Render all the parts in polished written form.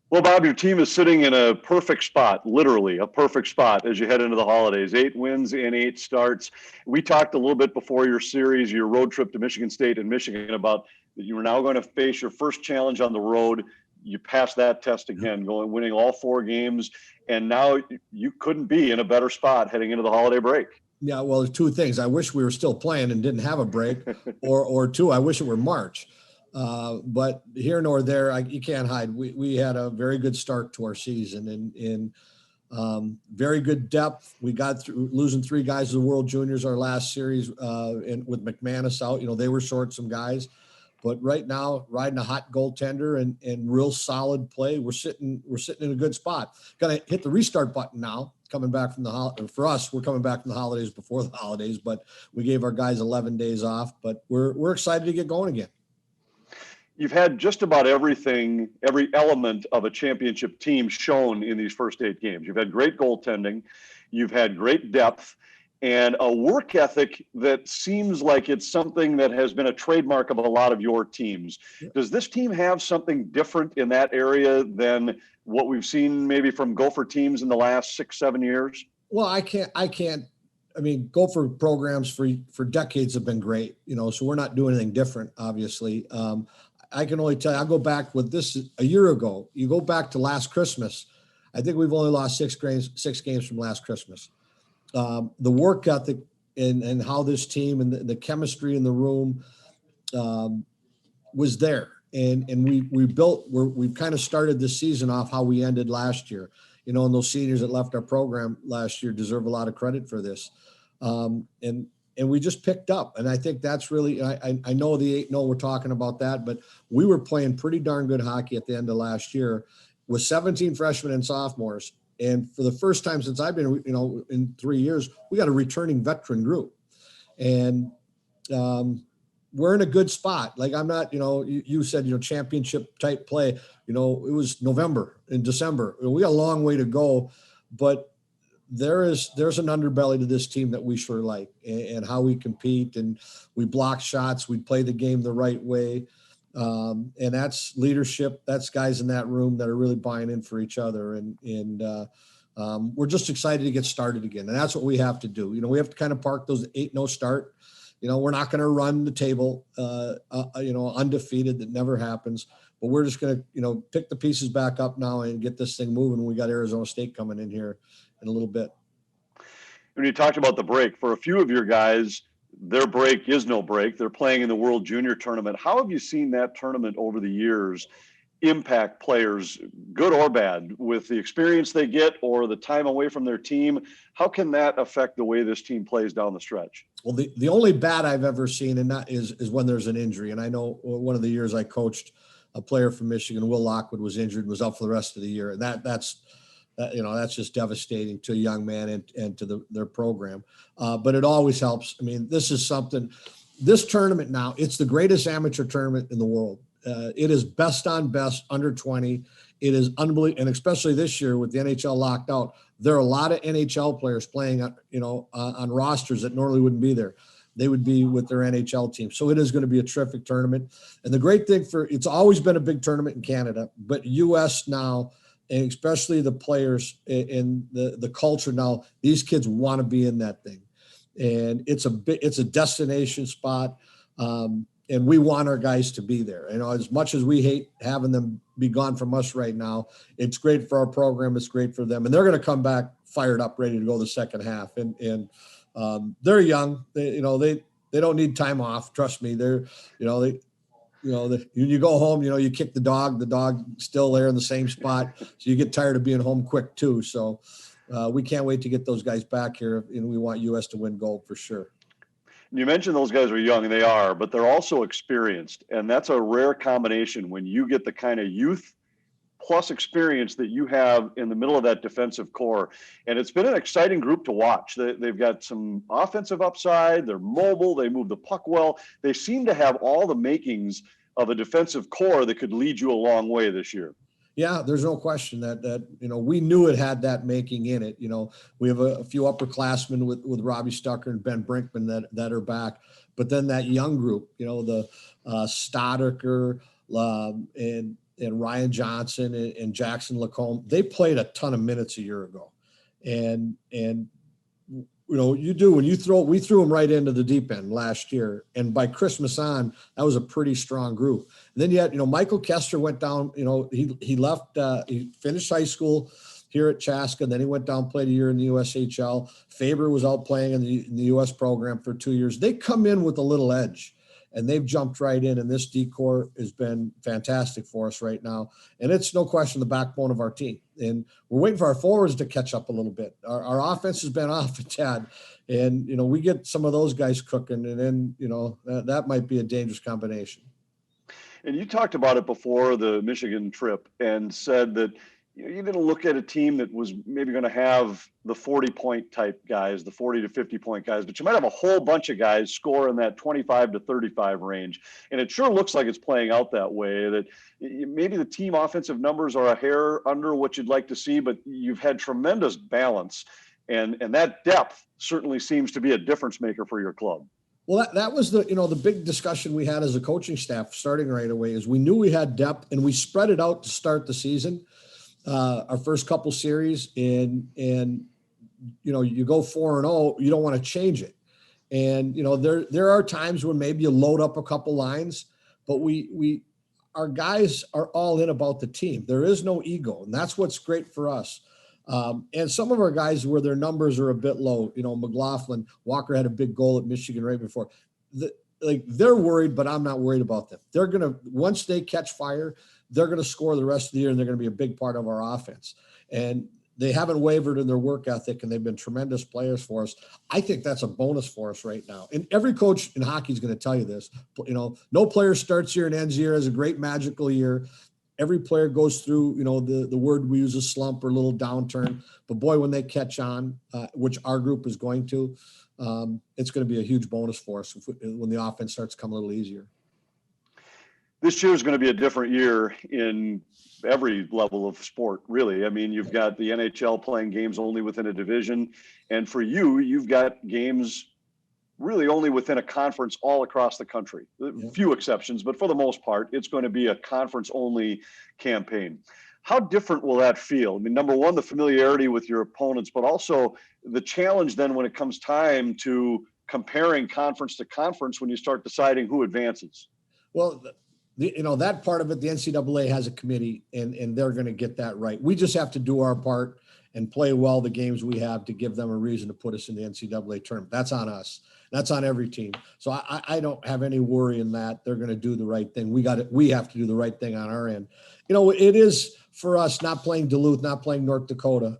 Well, Bob, your team is sitting in a perfect spot, literally a perfect spot as you head into the holidays. 8 wins in 8 starts. We talked a little bit before your series, your road trip to Michigan State and Michigan, about that you were now going to face your first challenge on the road. You passed that test again, going winning all 4 games, and now you couldn't be in a better spot heading into the holiday break. Yeah, well, there's two things. I wish we were still playing and didn't have a break, or two, I wish it were March. But here nor there, you can't hide. We had a very good start to our season, and very good depth. We got through losing 3 guys to the World Juniors our last series, and with McManus out. They were short some guys, but right now riding a hot goaltender and real solid play. We're sitting in a good spot. Got to hit the restart button now. Coming back from for us, we're coming back from the holidays before the holidays, but we gave our guys 11 days off. But we're excited to get going again. You've had just about everything, every element of a championship team shown in these first 8 games. You've had great goaltending, you've had great depth, and a work ethic that seems like it's something that has been a trademark of a lot of your teams. Does this team have something different in that area than what we've seen maybe from Gopher teams in the last 6-7 years? Well, I can't. I mean, Gopher programs for decades have been great, so we're not doing anything different, obviously. I can only tell you, I'll go back with this a year ago. You go back to last Christmas. I think we've only lost 6 games from last Christmas. The work ethic and how this team and the chemistry in the room was there. And we've kind of started this season off how we ended last year. And those seniors that left our program last year deserve a lot of credit for this. And we just picked up. And I think that's really, I know the 8-0, we're talking about that, but we were playing pretty darn good hockey at the end of last year with 17 freshmen and sophomores. And for the first time since I've been, in 3 years, we got a returning veteran group. And we're in a good spot. Like I'm not, you said, championship type play, it was November and December. We got a long way to go, but there's an underbelly to this team that we sure like, and how we compete, and we block shots. We play the game the right way. And that's leadership. That's guys in that room that are really buying in for each other. And we're just excited to get started again. And that's what we have to do. We have to kind of park those 8-0 start. We're not going to run the table, undefeated. That never happens. But we're just going to, pick the pieces back up now and get this thing moving. We got Arizona State coming in here in a little bit. When you talked about the break, for a few of your guys, their break is no break. They're playing in the World Junior Tournament. How have you seen that tournament over the years impact players, good or bad, with the experience they get or the time away from their team? How can that affect the way this team plays down the stretch? Well, the only bad I've ever seen in that is when there's an injury. And I know one of the years I coached a player from Michigan, Will Lockwood, was injured, was out for the rest of the year. And that's just devastating to a young man and to their program. But it always helps. I mean, this tournament now, it's the greatest amateur tournament in the world. It is best on best, under 20. It is unbelievable. And especially this year with the NHL locked out, there are a lot of NHL players playing, on rosters that normally wouldn't be there. They would be with their NHL team. So it is going to be a terrific tournament. And the great thing it's always been a big tournament in Canada, but US now, and especially the players and the culture now, these kids want to be in that thing. And it's a destination spot. And we want our guys to be there. As much as we hate having them be gone from us right now, it's great for our program. It's great for them. And they're going to come back fired up, ready to go the second half. And they're young. They don't need time off. Trust me. You go home, you kick the dog still there in the same spot. So you get tired of being home quick too. So we can't wait to get those guys back here. And we want US to win gold for sure. You mentioned those guys are young, and they are, but they're also experienced. And that's a rare combination when you get the kind of youth plus experience that you have in the middle of that defensive core. And it's been an exciting group to watch. They've got some offensive upside. They're mobile. They move the puck well. They seem to have all the makings of a defensive core that could lead you a long way this year. Yeah, there's no question that we knew it had that making in it. We have a few upperclassmen with Robbie Stucker and Ben Brinkman that are back. But then that young group, the Stoddard and Ryan Johnson and Jackson Lacombe, they played a ton of minutes a year ago. And you do when we threw them right into the deep end last year. And by Christmas on, that was a pretty strong group. And then you had, Michael Kester went down, he left, he finished high school here at Chaska. And then he went down, played a year in the USHL. Faber was out playing in the US program for 2 years. They come in with a little edge. And they've jumped right in, and this D-corps has been fantastic for us right now. And it's no question the backbone of our team. And we're waiting for our forwards to catch up a little bit. Our offense has been off a tad, and we get some of those guys cooking, and then that might be a dangerous combination. And you talked about it before the Michigan trip, and said that you didn't look at a team that was maybe going to have the 40-point type guys, the 40 to 50-point guys, but you might have a whole bunch of guys score in that 25 to 35 range. And it sure looks like it's playing out that way, that maybe the team offensive numbers are a hair under what you'd like to see, but you've had tremendous balance. And that depth certainly seems to be a difference maker for your club. Well, that was the big discussion we had as a coaching staff starting right away, is we knew we had depth, and we spread it out to start the season. Our first couple series, and you go 4-0, you don't want to change it. And there are times when maybe you load up a couple lines, but our guys are all in about the team. There is no ego, and that's what's great for us. And some of our guys where their numbers are a bit low, McLaughlin, Walker had a big goal at Michigan right before. They're worried, but I'm not worried about them. They're gonna, once they catch fire, they're going to score the rest of the year, and they're going to be a big part of our offense. And they haven't wavered in their work ethic, and they've been tremendous players for us. I think that's a bonus for us right now. And every coach in hockey is going to tell you this. No player starts here and ends here as a great magical year. Every player goes through, the word we use is slump or a little downturn. But boy, when they catch on, which our group is going to, it's going to be a huge bonus for us when the offense starts to come a little easier. This year is going to be a different year in every level of sport, really. I mean, you've got the NHL playing games only within a division. And for you, you've got games really only within a conference all across the country. A few exceptions, but for the most part, it's going to be a conference-only campaign. How different will that feel? I mean, number one, the familiarity with your opponents, but also the challenge then when it comes time to comparing conference to conference when you start deciding who advances. Well, that part of it, the NCAA has a committee, and they're going to get that right. We just have to do our part and play well the games we have to give them a reason to put us in the NCAA tournament. That's on us. That's on every team. So I don't have any worry in that. They're going to do the right thing. We have to do the right thing on our end. It is for us not playing Duluth, not playing North Dakota.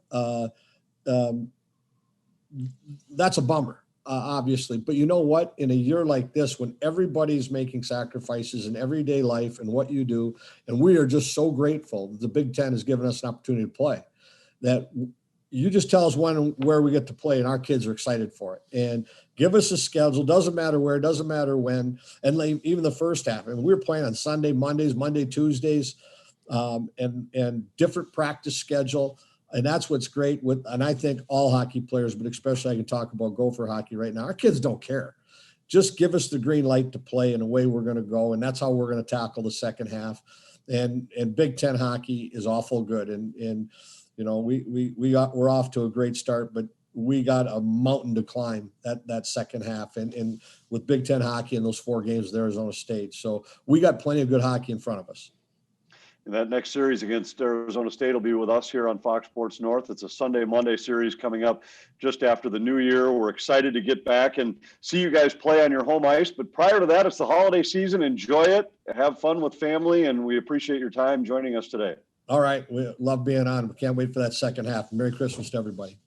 That's a bummer. Obviously, but you know what? In a year like this, when everybody's making sacrifices in everyday life and what you do, and we are just so grateful that the Big Ten has given us an opportunity to play, that you just tell us when and where we get to play, and our kids are excited for it. And give us a schedule. Doesn't matter where, doesn't matter when. And even the first half, and we were playing on Sunday, Mondays, Tuesdays, and different practice schedule. And that's what's great and I think all hockey players, but especially I can talk about Gopher hockey right now. Our kids don't care. Just give us the green light to play in a way we're going to go. And that's how we're going to tackle the second half. And Big Ten hockey is awful good. And we're off to a great start, but we got a mountain to climb that second half. And with Big Ten hockey and those 4 games with Arizona State. So we got plenty of good hockey in front of us. And that next series against Arizona State will be with us here on Fox Sports North. It's a Sunday-Monday series coming up just after the new year. We're excited to get back and see you guys play on your home ice. But prior to that, it's the holiday season. Enjoy it. Have fun with family, and we appreciate your time joining us today. All right. We love being on. We can't wait for that second half. Merry Christmas to everybody.